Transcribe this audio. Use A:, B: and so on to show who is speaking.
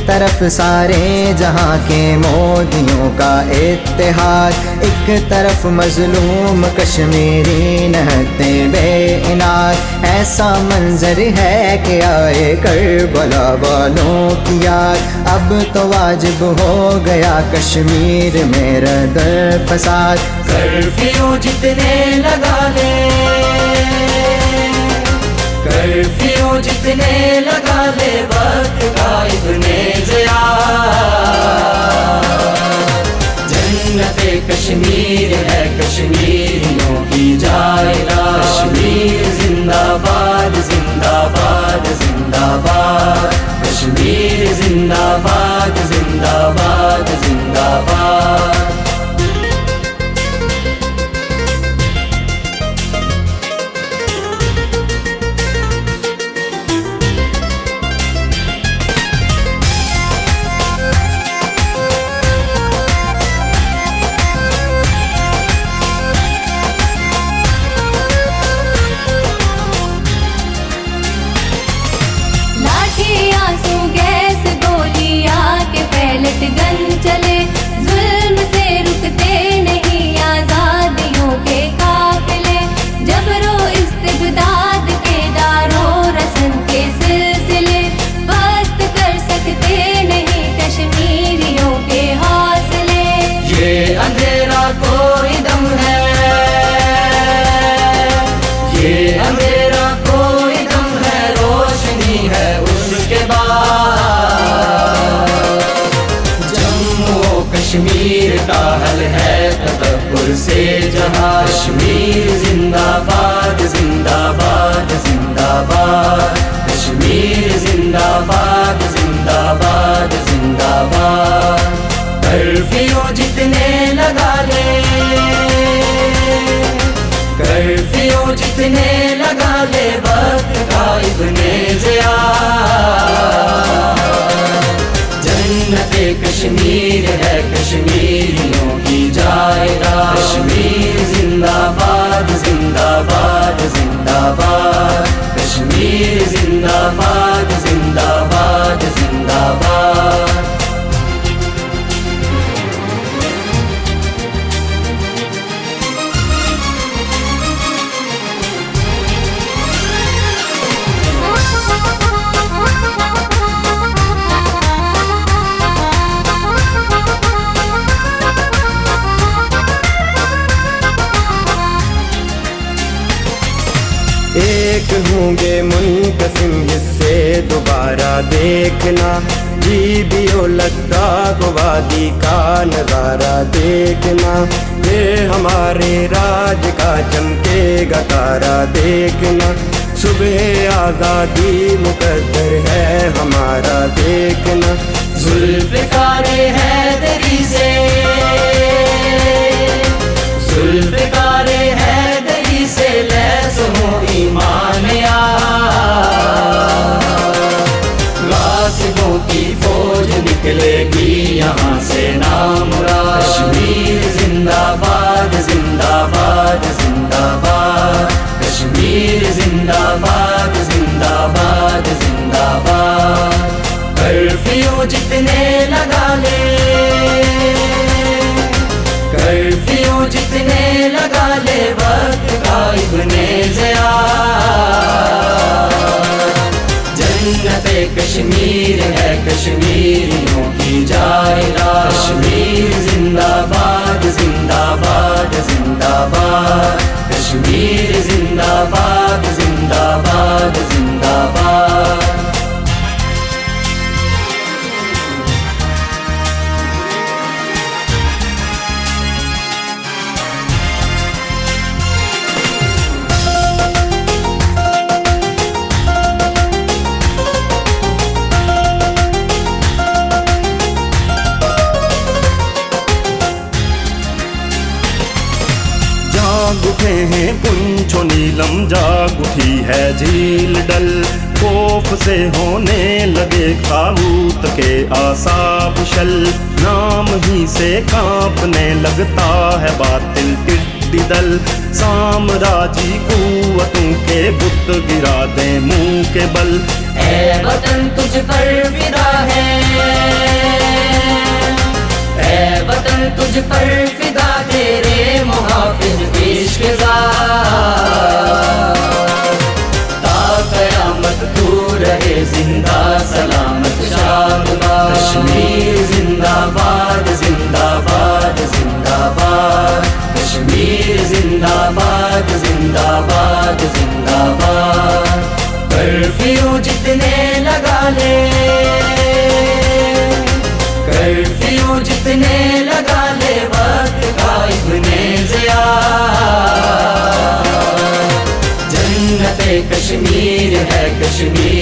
A: طرف سارے جہاں کے مودیوں کا اتحاد، ایک طرف مظلوم کشمیری نہتے بے اناد، ایسا منظر ہے کہ آئے کربلا والوں کی یاد، اب تو واجب ہو گیا کشمیر میں رد فساد،
B: کرفیو جتنے لگا لے، کرفیو جتنے لگا لے، وقت کا ابن زیاد، جنت کشمیر ہے کشمیریوں کی جائیداد، کشمیر زندہ باد زندہ باد زندہ باد، کشمیر زندہ باد زندہ باد زندہ باد۔
C: گن چلے ظلم سے رکتے نہیں آزادیوں کے قافلے، جبر و استبداد کے دارو رسن کے سلسلے، بست کر سکتے نہیں کشمیریوں کے حوصلے،
B: یہ اندھیرا کوئی دم ہے، یہ اندھیرا کوئی دم ہے، روشنی ہے اس کے بعد، کشمیر کا حل ہے تکبر سے جہاں، کشمیر زندہ باد زندہ باد زندہ باد، کشمیر زندہ باد زندہ باد زندہ باد، کرفیو جتنے لگا لے، کرفیو جتنے لگا لے، وقت کا ابن زیاد، جنت کشمیر ہے کشمیریوں کی جائیداد، کشمیر زندہ باد زندہ باد زندہ باد، کشمیر زندہ باد زندہ باد زندہ باد۔
A: ایک ہوں گے منقسم حصے دوبارہ دیکھنا، جی بھی ہو لداخ وادی کا نظارہ دیکھنا، پھر ہمارے راج کا چمکے گا تارا دیکھنا، صبح آزادی مقدر ہے ہمارا دیکھنا،
B: ذوالفقار حیدری سے، ذوالفقار حیدری سے لیس ہو ایمان یار، غاصبوں کی فوج نکلے گی یہاں سے نامراد، کشمیر زندہ باد زندہ باد زندہ باد، کشمیر زندہ باد زندہ باد زندہ باد، کرفیو جتنے لگا لے، کرفیو جتنے لگا لے، وقت کا ابن زیاد، جنت کشمیر ہے کشمیریوں کی جائیداد، کشمیر زندہ باد زندہ باد زندہ باد، کشمیر زندہ باد زندہ باد زندہ باد۔
D: جاگ اٹھے ہیں پنچھ و نیلم، جاگ اٹھی ہے جھیل ڈل، خوف سے ہونے لگے طاغوت کے اعصاب شل، نام ہی سے کانپنے لگتا ہے باطل، دل سامراجی قوتوں کے بت گرا دیں منہ کے بل
B: اے وطن تجھ پر فدا ہے، اے وطن تجھ پر فدا تیرے محافظ عشق ذات، تا قیامت تو رہے زندہ سلامت شاد باد، کشمیر زندہ باد زندہ باد زندہ باد، کشمیر زندہ باد زندہ باد زندہ باد، کرفیو جتنے لگا لے، کرفیو جتنے لگا لے وقت کا ابن ضیاء، جنت کشمیر ہے کشمیر